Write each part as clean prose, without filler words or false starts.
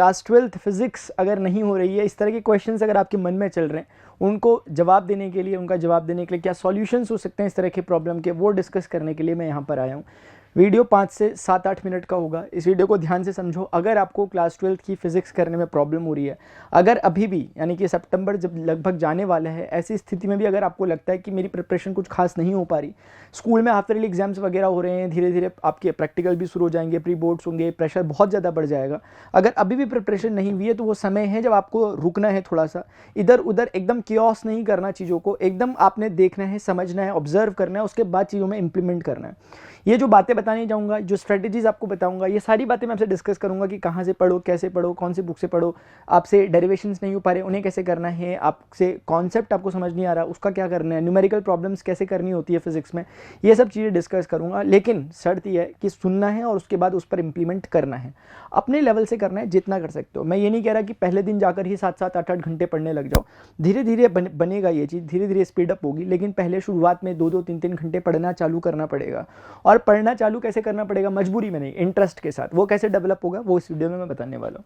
Class 12th physics अगर नहीं हो रही है, इस तरह के क्वेश्चंस अगर आपके मन में चल रहे हैं, उनको जवाब देने के लिए, उनका जवाब देने के लिए क्या सॉल्यूशंस हो सकते हैं इस तरह के प्रॉब्लम के, वो डिस्कस करने के लिए मैं यहाँ पर आया हूँ। वीडियो 5 से 7-8 मिनट का होगा। इस वीडियो को ध्यान से समझो। अगर आपको क्लास 12th की फिजिक्स करने में प्रॉब्लम हो रही है, अगर अभी भी यानी कि सितंबर जब लगभग जाने वाला है, ऐसी स्थिति में भी अगर आपको लगता है कि मेरी प्रिपरेशन कुछ खास नहीं हो पा रही, स्कूल में हाफ ईयरली एग्जाम्स वगैरह हो रहे हैं, धीरे धीरे आपके प्रैक्टिकल भी शुरू हो जाएंगे, प्री बोर्ड्स होंगे, प्रेशर बहुत ज़्यादा बढ़ जाएगा, अगर अभी भी प्रिपरेशन नहीं हुई है तो वो समय है जब आपको रुकना है, थोड़ा सा इधर उधर एकदम क्योस नहीं करना, चीज़ों को एकदम आपने देखना है, समझना है, ऑब्जर्व करना है, उसके बाद चीज़ों में इंप्लीमेंट करना है। ये जो बातें बताने जाऊंगा, जो स्ट्रेटजीज आपको बताऊंगा, ये सारी बातें मैं आपसे डिस्कस करूंगा कि कहाँ से पढ़ो, कैसे पढ़ो, कौन सी बुक से पढ़ो, आपसे डेरिवेशंस नहीं हो पा रहे उन्हें कैसे करना है, आपसे कॉन्सेप्ट आपको समझ नहीं आ रहा उसका क्या करना है, न्यूमेरिकल प्रॉब्लम्स कैसे करनी होती है फिजिक्स में, ये सब चीज़ें डिस्कस करूंगा। लेकिन शर्त यह है कि सुनना है और उसके बाद उस पर इंप्लीमेंट करना है, अपने लेवल से करना है, जितना कर सकते हो। मैं ये नहीं कह रहा कि पहले दिन जाकर ही 7-7, 8-8 घंटे पढ़ने लग जाओ, धीरे धीरे बनेगा ये चीज़, धीरे धीरे स्पीडअप होगी, लेकिन पहले शुरुआत में 2-2, 3-3 घंटे पढ़ना चालू करना पड़ेगा। और पढ़ना चालू कैसे करना पड़ेगा, मजबूरी में नहीं, इंटरेस्ट के साथ। वो कैसे डेवलप होगा वो इस वीडियो में मैं बताने वाला हूँ।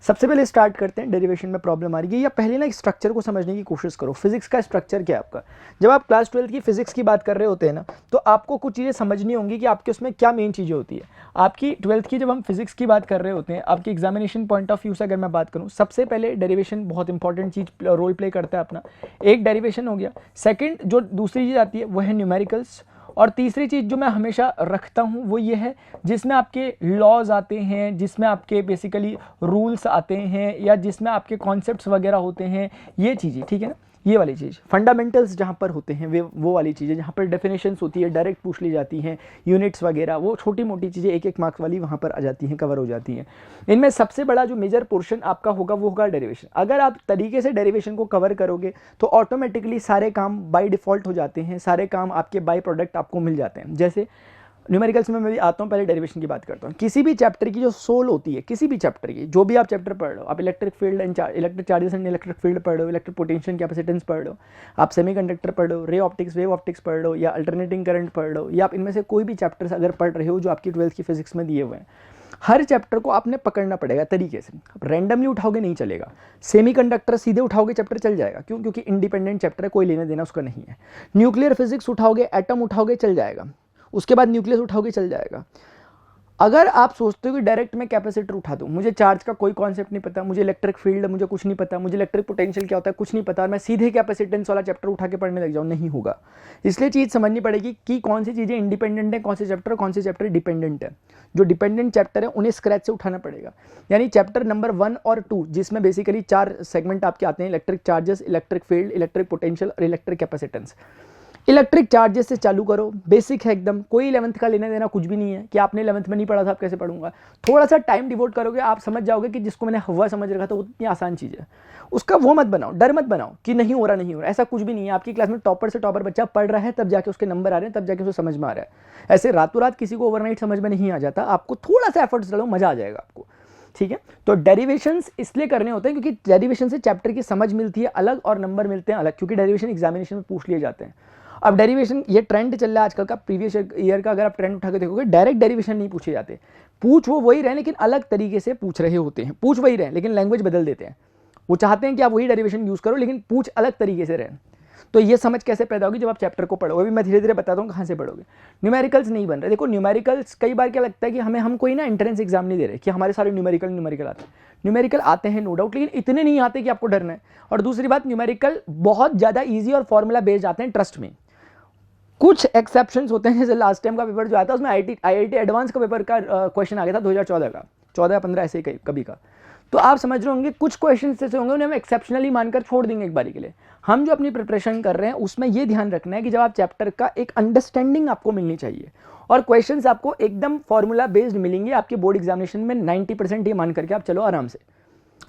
सबसे पहले स्टार्ट करते हैं, डेरिवेशन में प्रॉब्लम आ रही है या पहले ना स्ट्रक्चर को समझने की कोशिश करो। फिजिक्स का स्ट्रक्चर क्या है आपका। जब आप क्लास 12th की फिजिक्स की बात कर रहे होते हैं ना, तो आपको कुछ चीज़ें समझनी होंगी कि आपके उसमें क्या मेन चीज़ें होती है। आपकी 12th की जब हम फिजिक्स की बात कर रहे होते हैं, आपकी एग्जामिनेशन पॉइंट ऑफ व्यू से अगर मैं बात करूँ, सबसे पहले डेरिवेशन बहुत इंपॉर्टेंट चीज़ रोल प्ले करता है अपना। एक डेरिवेशन हो गया। सेकेंड जो दूसरी चीज़ आती है वो है न्यूमेरिकल्स। और तीसरी चीज़ जो मैं हमेशा रखता हूँ वो ये है जिसमें आपके लॉज आते हैं, जिसमें आपके बेसिकली रूल्स आते हैं, या जिसमें आपके कॉन्सेप्ट्स वगैरह होते हैं, ये चीज़ें, ठीक है ना, ये वाली चीज़ फंडामेंटल्स जहाँ पर होते हैं, वे वो वाली चीज़ें जहाँ पर डेफिनेशंस होती है, डायरेक्ट पूछ ली जाती हैं, यूनिट्स वगैरह, वो छोटी मोटी चीज़ें 1-1 मार्क्स वाली वहाँ पर आ जाती हैं, कवर हो जाती हैं। इनमें सबसे बड़ा जो मेजर पोर्शन आपका होगा वो होगा डेरिवेशन। अगर आप तरीके से डेरिवेशन को कवर करोगे तो ऑटोमेटिकली सारे काम बाय डिफ़ॉल्ट हो जाते हैं, सारे काम आपके बाय प्रोडक्ट आपको मिल जाते हैं। जैसे न्यूमेरिकल्स में मैं भी आता हूँ, पहले डेरिवेशन की बात करता हूँ। किसी भी चैप्टर की जो सोल होती है, किसी भी चैप्टर की, जो भी आप चैप्टर पढ़ रहे हो, आप electric field and electric charges and electric field पढ़ रहे हो, इलेक्ट्रिक पोटेंशियल कैपेसिटेंस पढ़ रहे हो, आप सेमीकंडक्टर पढ़ रहे हो, रे ऑप्टिक्स, वेव ऑप्टिक्स पढ़ रहे हो, या अल्टरनेटिंग करंट पढ़ रहे हो, या आप इनमें से कोई भी चैप्टर्स अगर पढ़ रहे हो जो आपकी 12th की फिजिक्स में दिए हुए हैं, हर चैप्टर को आपने पकड़ना पड़ेगा तरीके से। आप रैंडमली उठाओगे नहीं चलेगा। सेमीकंडक्टर सीधे उठाओगे चैप्टर चल जाएगा, क्यों? क्योंकि इंडिपेंडेंट चैप्टर है, कोई लेना देना उसका नहीं है। न्यूक्लियर फिजिक्स उठाओगे, एटम उठाओगे, चल जाएगा। उसके बाद न्यूक्लियस उठाओगे, चल जाएगा। अगर आप सोचते हो कि डायरेक्ट मैं कैपेसिटर उठा दूं, मुझे चार्ज का कोई कॉन्सेप्ट नहीं पता, मुझे इलेक्ट्रिक फील्ड मुझे कुछ नहीं पता, मुझे इलेक्ट्रिक पोटेंशियल क्या होता है कुछ नहीं पता, और मैं सीधे कैपेसिटेंस वाला चैप्टर उठा के पढ़ने लग जाऊं, नहीं होगा। इसलिए चीज़ समझनी पड़ेगी कि कौन सी चीज़ें इंडिपेंडेंट है, कौन से चैप्टर डिपेंडेंट है। जो डिपेंडेंट चैप्टर है उन्हें स्क्रैच से उठाना पड़ेगा। यानी चैप्टर नंबर 1 और 2 जिसमें बेसिकली 4 सेगमेंट आपके आते हैं, electric charges, electric field, electric potential और इलेक्ट्रिक कैपेसिटेंस। इलेक्ट्रिक चार्जेस से चालू करो, बेसिक है एकदम, कोई 11th का लेने देना कुछ भी नहीं है कि आपने 11th में नहीं पढ़ा था आप कैसे पढ़ूंगा। थोड़ा सा टाइम डिवोट करोगे, आप समझ जाओगे कि जिसको मैंने हवा समझ रखा था वो इतनी आसान चीज़ है। उसका वो मत बनाओ, डर मत बनाओ कि नहीं हो रहा, ऐसा कुछ भी नहीं है। आपकी क्लास में टॉपर से टॉपर बच्चा पढ़ रहा है, तब जाके उसके नंबर आ रहे हैं, तब जाके उसे समझ में आ रहा है। ऐसे रातों रात किसी को ओवरनाइट समझ में नहीं आ जाता। आपको थोड़ा सा एफर्ट्स डालो, मजा आ जाएगा आपको, ठीक है। तो डेरिवेशंस इसलिए करने होते हैं क्योंकि डेरिवेशन से चैप्टर की समझ मिलती है अलग और नंबर मिलते हैं अलग, क्योंकि डेरिवेशन एग्जामिनेशन में पूछ लिए जाते हैं। अब डेरिवेशन ये ट्रेंड चल रहा है आजकल का, प्रीवियस ईयर का अगर आप ट्रेंड उठा के देखोगे, डायरेक्ट डेरिवेशन नहीं पूछे जाते। पूछ वो वही रहे लेकिन अलग तरीके से पूछ रहे होते हैं, पूछ वही रहे लेकिन लैंग्वेज बदल देते हैं। वो चाहते हैं कि आप वही डेरिवेशन यूज करो लेकिन पूछ अलग तरीके से रहे। तो ये समझ कैसे पैदा होगी जब आप चैप्टर को पढ़ोगे। अभी मैं धीरे धीरे बताता हूँ कहाँ से पढ़ोगे। न्यूमेरिकल्स नहीं बन रहे। देखो न्यूमेरिकल्स कई बार क्या लगता है कि हम कोई ना एंट्रेंस एग्जाम नहीं दे रहे कि हमारे सारे न्यूमेरिकल आते हैं। न्यूमेरिकल आते हैं नो डाउट, लेकिन इतने नहीं आते कि आपको डरना है। और दूसरी बात, न्यूमेरिकल बहुत ज़्यादा ईजी और फॉर्मूला बेस्ड आते हैं, ट्रस्ट में। कुछ एक्सेप्शंस होते हैं, जैसे लास्ट टाइम का पेपर जो आया था उसमें आईआईटी एडवांस का पेपर का क्वेश्चन आ गया था 2014 का, 14 या 15 ऐसे ही कभी का। तो आप समझ रहे होंगे कुछ क्वेश्चन ऐसे होंगे उन्हें हम एक्सेप्शनली मानकर छोड़ देंगे एक बारी के लिए। हम जो अपनी प्रिपरेशन कर रहे हैं उसमें ये ध्यान रखना है कि जब आप चैप्टर का एक अंडरस्टैंडिंग आपको मिलनी चाहिए, और क्वेश्चंस आपको एकदम फॉर्मूला बेस्ड मिलेंगे आपके बोर्ड एग्जामिनेशन में 90% ये मान करके आप चलो आराम से।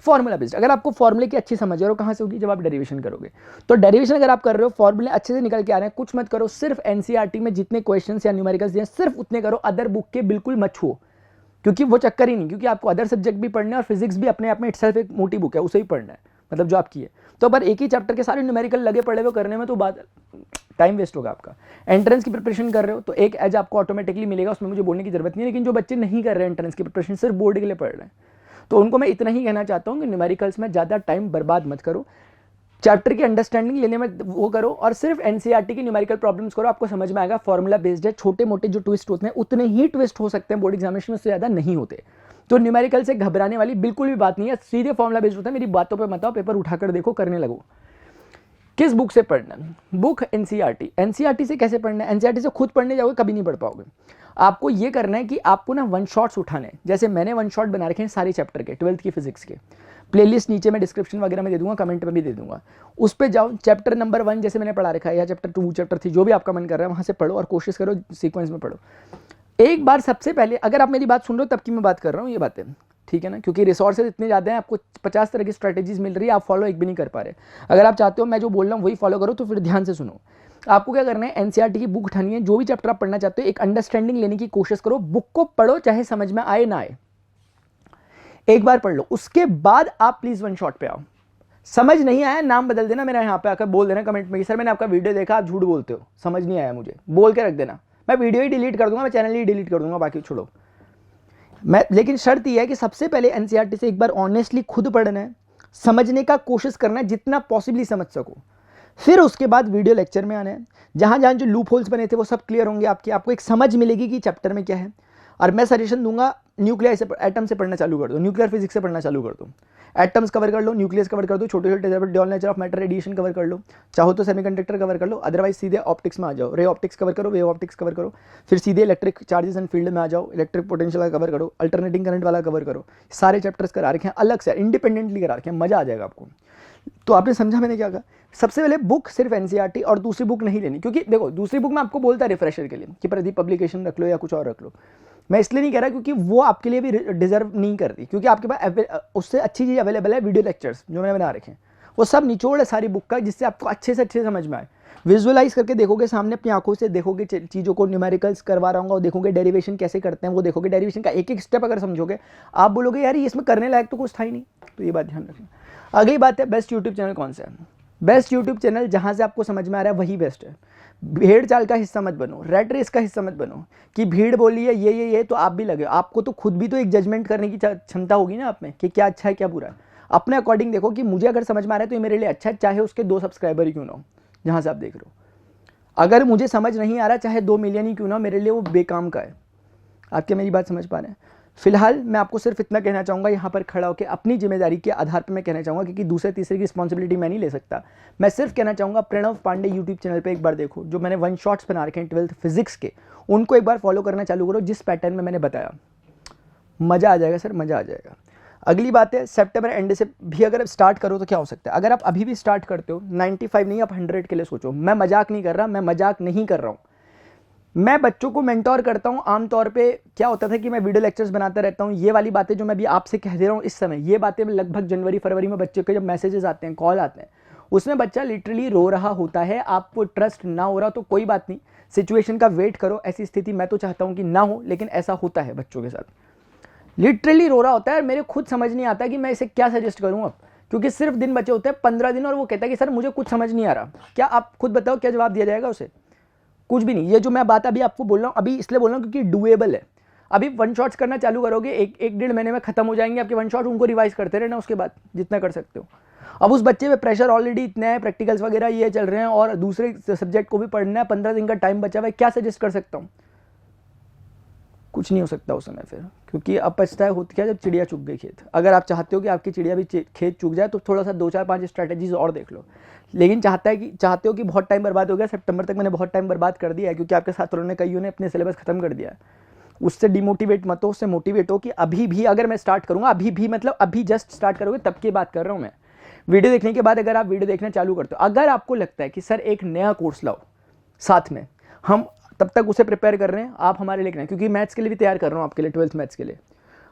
फॉर्मूला बेस्ड, अगर आपको फॉर्मूले की अच्छी समझ है, कहाँ से होगी जब आप डेरिवेशन करोगे। तो डेरिवेशन अगर आप कर रहे हो, फॉर्मूले अच्छे से निकल के आ रहे हैं, कुछ मत करो, सिर्फ एनसीईआरटी में जितने क्वेश्चंस या न्यूमेरिकल्स दिए सिर्फ उतने करो, अदर बुक के बिल्कुल मत छुओ, क्योंकि वो चक्कर ही नहीं, क्योंकि आपको अदर सब्जेक्ट भी पढ़ना है और फिजिक्स भी अपने आप में इटसेल्फ एक मोटी बुक है, उसे ही पढ़ना है, मतलब जो आपकी है। तो अगर एक ही चैप्टर के सारे न्यूमेरिकल लगे पड़े हुए करने में तो बात टाइम वेस्ट होगा आपका। एंट्रेंस की प्रिपरेशन कर रहे हो तो एक एज आपको ऑटोमेटिकली मिलेगा, उसमें मुझे बोलने की जरूरत नहीं है। लेकिन जो बच्चे नहीं कर रहे हैं एंट्रेंस की प्रिपरेशन, सिर्फ बोर्ड के लिए पढ़ रहे हैं, तो उनको मैं इतना ही कहना चाहता हूँ कि न्यूमेरिकल्स में ज़्यादा टाइम बर्बाद मत करो, चैप्टर की अंडरस्टैंडिंग लेने में वो करो और सिर्फ एनसीईआरटी की न्यूमेरिकल प्रॉब्लम्स करो, आपको समझ में आएगा। फॉर्मूला बेस्ड है, छोटे मोटे जो ट्विस्ट होते हैं उतने ही ट्विस्ट हो सकते हैं बोर्ड एग्जामिनेशन में, उससे ज़्यादा नहीं होते। तो न्यूमेरिकल से घबराने वाली बिल्कुल भी बात नहीं है, सीधे फॉर्मूला बेस्ड होता है। मेरी बातों पर मत आओ, पेपर उठाकर देखो, करने लगो। किस बुक से पढ़ना है? Book NCERT. एनसीईआरटी से कैसे पढ़ना है? एनसीईआरटी से खुद पढ़ने जाओगे कभी नहीं पढ़ पाओगे। आपको ये करना है कि आपको ना वन शॉट्स उठाने हैं। जैसे मैंने वन शॉट बना रखे हैं सारे चैप्टर के, 12th की फिजिक्स के। प्लेलिस्ट नीचे मैं डिस्क्रिप्शन वगैरह में दे दूंगा, कमेंट में भी दे दूंगा, उस पर जाओ। चैप्टर नंबर 1 जैसे मैंने पढ़ा रखा है, या चैप्टर 2, चैप्टर 3, जो भी आपका मन कर रहा है वहाँ से पढ़ो और कोशिश करो सीक्वेंस में पढ़ो। एक बार सबसे पहले, अगर आप मेरी बात सुन रहे हो तब की मैं बात कर रहा हूँ ये बातें, ठीक है ना, क्योंकि रिसोर्सेज इतने ज़्यादा हैं, आपको 50 तरह की स्ट्रैटेजीज मिल रही है, आप फॉलो एक भी नहीं कर पा रहे। अगर आप चाहते हो मैं जो बोल रहा हूँ वही फॉलो करो तो फिर ध्यान से सुनो। आपको क्या करना है, एनसीईआरटी की बुक उठानी है, जो भी चैप्टर आप पढ़ना चाहते हो एक अंडरस्टैंडिंग लेने की कोशिश करो, बुक को पढ़ो चाहे समझ में आए ना आए, एक बार पढ़ लो, उसके बाद आप प्लीज वन शॉट पे आओ। समझ नहीं आया नाम बदल देना मेरा, यहाँ पे आकर बोल देना कमेंट में कि सर मैंने आपका वीडियो देखा, आप झूठ बोलते हो, समझ नहीं आया मुझे, बोल के रख देना, मैं वीडियो ही डिलीट कर दूंगा, मैं चैनल ही डिलीट कर दूंगा, बाकी छोड़ो। मैं लेकिन शर्त यह है कि सबसे पहले एनसीईआरटी से एक बार ऑनेस्टली खुद पढ़ना है, समझने का कोशिश करना है जितना पॉसिबली समझ सको। फिर उसके बाद वीडियो लेक्चर में आना है, जहां जहां जो लूप होल्स बने थे वो सब क्लियर होंगे आपकी, आपको एक समझ मिलेगी कि चैप्टर में क्या है। और मैं सजेशन दूंगा न्यूक्लियर से, एटम से पढ़ना चालू कर दो, न्यूक्लियर फिजिक्स से पढ़ना चालू कर दो, एटम्स कवर कर लो, न्यूक्लियस कवर कर दो, छोटे छोटे doll nature of matter, radiation cover कर लो, चाहो तो सेमीकंडक्टर कवर कर लो, अदरवाइज सीधे ऑप्टिक्स में आ जाओ, रे ऑप्टिक्स कवर करो, वेव ऑप्टिक्स कवर करो, फिर सीधे इलेक्ट्रिक चार्जेस एंड फील्ड में आ जाओ, इलेक्ट्रिक पोटेंशियल वाला कवर करो, अल्टरनेटिंग करंट वाला कवर करो। सारे चैप्टर्स करा रखे हैं अलग से, इंडिपेंडेंटली करा रखे हैं, मजा आ जाएगा आपको। तो आपने समझा मैंने क्या कहा? सबसे पहले बुक सिर्फ एनसीईआरटी और दूसरी बुक नहीं लेनी, क्योंकि देखो दूसरी बुक में आपको बोलता है रिफ्रेशर के लिए कि प्रदीप पब्लिकेशन रख लो या कुछ और रख लो, मैं इसलिए नहीं कह रहा क्योंकि वो आपके लिए भी डिजर्व नहीं करती, क्योंकि आपके पास उससे अच्छी चीज़ अवेलेबल है, वीडियो लेक्चर्स जो मैंने बना रखे हैं, वो सब निचोड़ है सारी बुक का, जिससे आपको अच्छे से अच्छे समझ में आए। विजुअलाइज करके देखोगे, सामने अपनी आंखों से देखोगे चीज़ों को, न्यूमेरिकल्स करवा रहा हूँ और देखोगे डेरिवेशन कैसे करते हैं, वो देखोगे, डेरिवेशन का एक एक स्टेप अगर समझोगे आप बोलोगे यार ये इसमें करने लायक तो कुछ था ही नहीं। तो ये बात ध्यान रखना। अगली बात है बेस्ट यूट्यूब चैनल कौन सा है? बेस्ट यूट्यूब चैनल जहाँ से आपको समझ में आ रहा है वही बेस्ट है। भीड़ चाल का हिस्सा मत बनो, रेट रेस का हिस्सा मत बनो कि भीड़ बोली है ये तो आप भी लगे। आपको तो खुद भी तो एक जजमेंट करने की क्षमता होगी ना आप में कि क्या अच्छा है क्या बुरा है। अपने अकॉर्डिंग देखो कि मुझे अगर समझ में आ रहा है तो ये मेरे लिए अच्छा है, चाहे उसके 2 सब्सक्राइबर ही क्यों ना हो जहाँ से आप देख रहे हो। अगर मुझे समझ नहीं आ रहा चाहे 2 मिलियन ही क्यों ना हो, मेरे लिए वो बेकाम का है। आप क्या मेरी बात समझ पा रहे हैं? फिलहाल मैं आपको सिर्फ इतना कहना चाहूँगा यहाँ पर खड़ा होकर, अपनी जिम्मेदारी के आधार पर मैं कहना चाहूँगा, क्योंकि दूसरे तीसरे की रिस्पॉन्सिबिलिटी मैं नहीं ले सकता। मैं सिर्फ कहना चाहूँगा प्रणव पांडे यूट्यूब चैनल पे एक बार देखो, जो मैंने वन शॉट्स बना रखे हैं 12th फिजिक्स के, उनको एक बार फॉलो करना चालू करो जिस पैटर्न में मैंने बताया। मज़ा आ जाएगा सर, मज़ा आ जाएगा। अगली बात है सितंबर एंड से भी अगर स्टार्ट करो तो क्या हो सकता है। अगर आप अभी भी स्टार्ट करते हो 95 नहीं, आप 100 के लिए सोचो। मैं मजाक नहीं कर रहा, मैं मजाक नहीं कर रहा हूँ। मैं बच्चों को मेंटोर करता हूं। आमतौर पे क्या होता था कि मैं वीडियो लेक्चर्स बनाता रहता हूं। ये वाली बातें जो मैं भी आपसे कह दे रहा हूं इस समय, ये बातें लगभग जनवरी फरवरी में बच्चे के जब मैसेजेस आते हैं, कॉल आते हैं, उसमें बच्चा लिटरली रो रहा होता है। आपको ट्रस्ट ना हो रहा तो कोई बात नहीं, सिचुएशन का वेट करो। ऐसी स्थिति मैं तो चाहता हूँ कि ना हो, लेकिन ऐसा होता है बच्चों के साथ। लिटरली रो रहा होता है, मेरे खुद समझ नहीं आता कि मैं इसे क्या सजेस्ट करूँ अब, क्योंकि सिर्फ दिन बचे होते हैं 15 दिन, और वो कहता है कि सर मुझे कुछ समझ नहीं आ रहा। क्या आप खुद बताओ क्या जवाब दिया जाएगा उसे? कुछ भी नहीं। ये जो मैं बात अभी आपको बोल रहा हूँ, अभी इसलिए बोल रहा हूँ क्योंकि डुएबल है। अभी वन शॉट्स करना चालू करोगे, एक 1.5 महीने में खत्म हो जाएंगे आपके वन शॉट। उनको रिवाइज करते रहना उसके बाद जितना कर सकते हो। अब उस बच्चे पे प्रेशर ऑलरेडी इतना है, प्रैक्टिकल्स वगैरह ये चल रहे हैं और दूसरे सब्जेक्ट को भी पढ़ना है, 15 दिन का टाइम बचा हुआ है। क्या सजेस्ट कर सकता हूँ? कुछ नहीं हो सकता उस समय फिर, क्योंकि अब पछताए होती क्या जब चिड़िया चुग गई खेत। अगर आप चाहते हो कि आपकी चिड़िया भी खेत चुग जाए तो थोड़ा सा 2 4 5 स्ट्रैटेजीज और देख लो। लेकिन चाहते हो कि बहुत टाइम बर्बाद हो गया, सितंबर तक मैंने बहुत टाइम बर्बाद कर दिया है, क्योंकि आपके छात्रों ने कईयों ने अपने सिलेबस खत्म कर दिया है। उससे डिमोटिवेट मत हो, उससे मोटिवेट हो कि अभी भी अगर मैं स्टार्ट करूँगा, अभी भी मतलब अभी जस्ट स्टार्ट करोगे तब की बात कर रहा हूँ मैं। वीडियो देखने के बाद अगर आप वीडियो देखना चालू करते हो, अगर आपको लगता है कि सर एक नया कोर्स लाओ साथ में, हम तब तक उसे प्रिपेयर कर रहे हैं, आप हमारे लिए, क्योंकि मैथ्स के लिए भी तैयार कर रहा हूँ आपके लिए, 12th मैथ्स के लिए।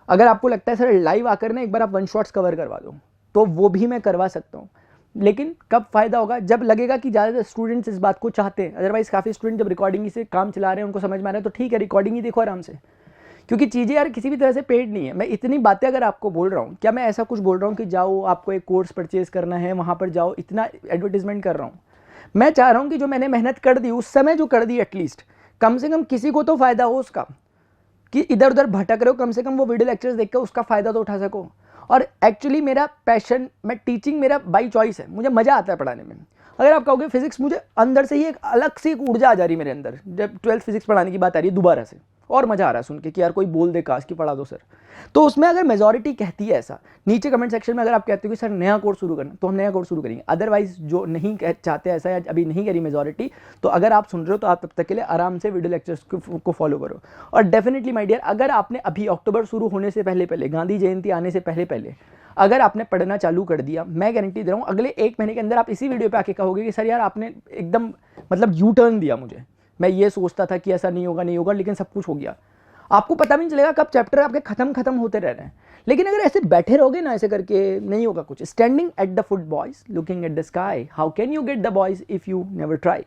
अगर आपको लगता है सर लाइव आकर ना एक बार आप वन शॉट्स कवर करवा दो, तो वो भी मैं करवा सकता हूँ। लेकिन कब फायदा होगा? जब लगेगा कि ज़्यादा स्टूडेंट्स इस बात को चाहते हैं। अदरवाइज काफ़ी स्टूडेंट जब रिकॉर्डिंग से काम चला रहे हैं, उनको समझ में आ रहा है तो ठीक है, रिकॉर्डिंग ही देखो आराम से, क्योंकि चीज़ें यार किसी भी तरह से पेड नहीं है। मैं इतनी बातें अगर आपको बोल रहा हूँ, क्या मैं ऐसा कुछ बोल रहा हूँ कि जाओ आपको एक कोर्स परचेज करना है वहाँ पर जाओ, इतना एडवर्टीजमेंट कर रहा हूँ? मैं चाह रहा हूँ कि जो मैंने मेहनत कर दी उस समय जो कर दी, एटलीस्ट कम से कम किसी को तो फायदा हो उसका, कि इधर उधर भटक रहे हो, कम से कम वो वीडियो लेक्चर्स देखकर उसका फायदा तो उठा सको। और एक्चुअली मेरा पैशन, मैं टीचिंग मेरा बाई चॉइस है, मुझे मज़ा आता है पढ़ाने में। अगर आप कहोगे फिजिक्स, मुझे अंदर से ही एक अलग सी एक ऊर्जा आ जा रही है मेरे अंदर जब 12th फिजिक्स पढ़ाने की बात आ रही है दोबारा से, और मज़ा आ रहा है सुन के कि यार कोई बोल दे काश कि पढ़ा दो सर। तो उसमें अगर मेजॉरिटी कहती है ऐसा, नीचे कमेंट सेक्शन में अगर आप कहते हो कि सर नया कोर्स शुरू करना, तो हम नया कोर्स शुरू करेंगे। अदरवाइज जो नहीं चाहते ऐसा या अभी नहीं करी मेजॉरिटी, तो अगर आप सुन रहे हो तो आप तब तक के लिए आराम से वीडियो लेक्चर्स को फॉलो करो। और डेफिनेटली माय डियर, अगर आपने अभी अक्टूबर शुरू होने से पहले पहले, गांधी जयंती आने से पहले पहले अगर आपने पढ़ना चालू कर दिया, मैं गारंटी दे रहा हूँ अगले 1 महीने के अंदर आप इसी वीडियो पे आके कहोगे कि सर यार आपने एकदम मतलब यू टर्न दिया मुझे, मैं ये सोचता था कि ऐसा नहीं होगा लेकिन सब कुछ हो गया। आपको पता भी नहीं चलेगा कब चैप्टर आपके खत्म होते रह रहे हैं। लेकिन अगर ऐसे बैठे रहोगे ना ऐसे करके, नहीं होगा कुछ। Standing at the foot boys looking at the sky, how can you get the boys if you never try.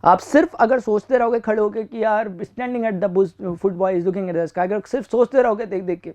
आप सिर्फ अगर सोचते रहोगे खड़े होके कि यार standing at the foot boys looking at the sky, अगर सिर्फ सोचते रहोगे देख देख के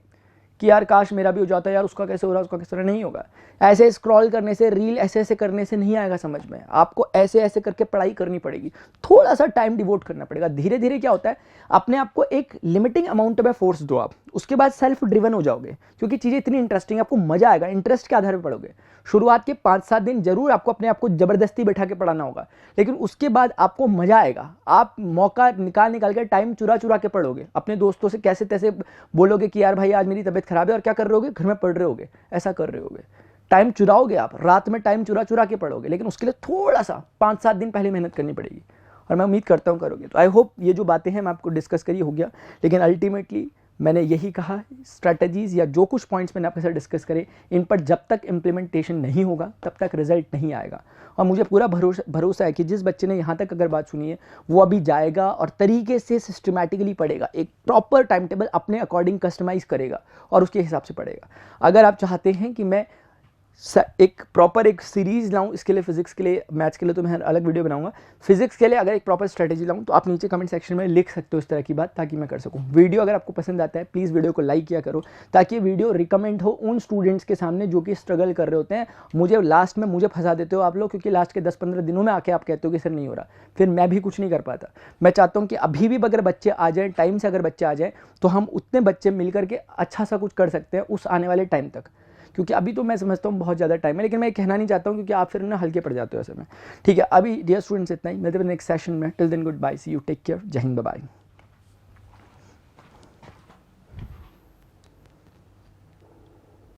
कि यार काश मेरा भी हो जाता है, यार उसका कैसे हो रहा, उसका कैसे हो रहा, नहीं होगा। ऐसे स्क्रॉल करने से, रील ऐसे ऐसे करने से नहीं आएगा समझ में। आपको ऐसे ऐसे करके पढ़ाई करनी पड़ेगी, थोड़ा सा टाइम डिवोट करना पड़ेगा। धीरे धीरे क्या होता है, अपने आप को एक लिमिटिंग अमाउंट में फोर्स दो आप, उसके बाद सेल्फ ड्रिवन हो जाओगे, क्योंकि चीज़ें इतनी इंटरेस्टिंग, आपको मजा आएगा। इंटरेस्ट के आधार पर पढ़ोगे। शुरुआत के 5-7 दिन जरूर आपको अपने आप को जबरदस्ती बैठा के पढ़ाना होगा, लेकिन उसके बाद आपको मजा आएगा। आप मौका निकाल के टाइम चुरा के पढ़ोगे। अपने दोस्तों से कैसे तैसे बोलोगे कि यार भाई आज मेरी तबीयत खराब है, और क्या कर रहे होगे, घर में पढ़ रहे होगे, ऐसा कर रहे होगे। टाइम चुराओगे आप, रात में टाइम चुरा के पढ़ोगे, लेकिन उसके लिए थोड़ा सा 5-7 दिन पहले मेहनत करनी पड़ेगी, और मैं उम्मीद करता हूँ करोगे। तो आई होप ये जो बातें हैं मैं आपको डिस्कस करी हो गया, लेकिन अल्टीमेटली मैंने यही कहा, स्ट्रैटेजीज या जो कुछ पॉइंट्स मैंने आपके साथ डिस्कस करे, इन पर जब तक इम्प्लीमेंटेशन नहीं होगा तब तक रिजल्ट नहीं आएगा। और मुझे पूरा भरोसा है कि जिस बच्चे ने यहाँ तक अगर बात सुनी है, वो अभी जाएगा और तरीके से सिस्टमैटिकली पढ़ेगा, एक प्रॉपर टाइम टेबल अपने अकॉर्डिंग कस्टमाइज करेगा और उसके हिसाब से पढ़ेगा। अगर आप चाहते हैं कि मैं एक प्रॉपर एक सीरीज लाऊं इसके लिए, फिजिक्स के लिए, मैथ्स के लिए तो मैं अलग वीडियो बनाऊंगा, फिजिक्स के लिए अगर एक प्रॉपर स्ट्रेटेजी लाऊं तो आप नीचे कमेंट सेक्शन में लिख सकते हो इस तरह की बात, ताकि मैं कर सकूं। वीडियो अगर आपको पसंद आता है प्लीज़ वीडियो को लाइक किया करो, ताकि वीडियो रिकमेंड हो उन स्टूडेंट्स के सामने जो कि स्ट्रगल कर रहे होते हैं। मुझे लास्ट में मुझे फंसा देते हो आप लोग, क्योंकि लास्ट के 10-15 दिनों में आके आप कहते हो कि सर नहीं हो रहा, फिर मैं भी कुछ नहीं कर पाता। मैं चाहता हूँ कि अभी भी अगर बच्चे आ जाए, टाइम से अगर बच्चे आ जाए, तो हम उतने बच्चे मिल करके अच्छा सा कुछ कर सकते हैं उस आने वाले टाइम तक। क्योंकि अभी तो मैं समझता हूँ बहुत ज़्यादा टाइम है, लेकिन मैं कहना नहीं चाहता हूँ, क्योंकि आप फिर ना हल्के पड़ जाते हो ऐसे में। ठीक है, अभी डियर स्टूडेंट्स इतना ही, मिलते हैं नेक्स्ट सेशन में। Till then good bye, see you, take care, जय हिंद, बाय बाय।